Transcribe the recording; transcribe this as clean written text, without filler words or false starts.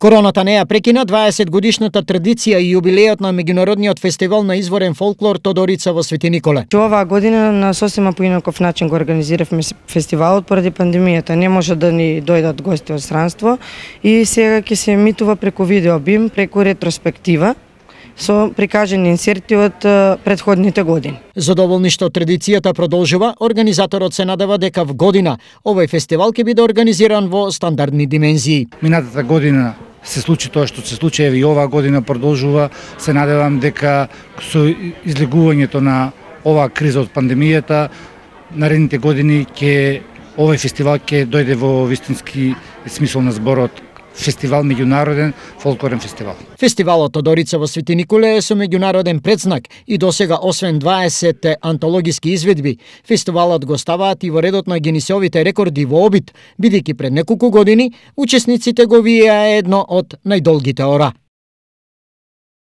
Короната не ја прекина 20 годишната традиција и јубилејот на меѓународниот фестивал на изворен фолклор Тодорица во Свети Николе. Оваа година на сосема поинаков начин го организиравме фестивалот поради пандемијата. Не може да ни дојдат гости од странство и сега ќе се емитува преку видеобим, преку ретроспектива со прикажани инсерти од претходните години. Задоволни што традицијата продолжува, организаторот се надева дека в година овој фестивал ќе биде организиран во стандардни димензии. Минатата година се случи тоа што се случи, и оваа година продолжува. Се надевам дека со излегувањето на оваа криза од пандемијата, наредните години овој фестивал ќе дојде во вистински смисол на зборот фестивал, меѓународен фолклорен фестивал. Фестивалот Тодорица во Свети Николе е со меѓународен претзнак и досега освен 20 антологиски изведби, фестивалот го ставаат и во редот на Гинисовите рекорди во обид, бидејќи пред неколку години учесниците го виеа едно од најдолгите ора.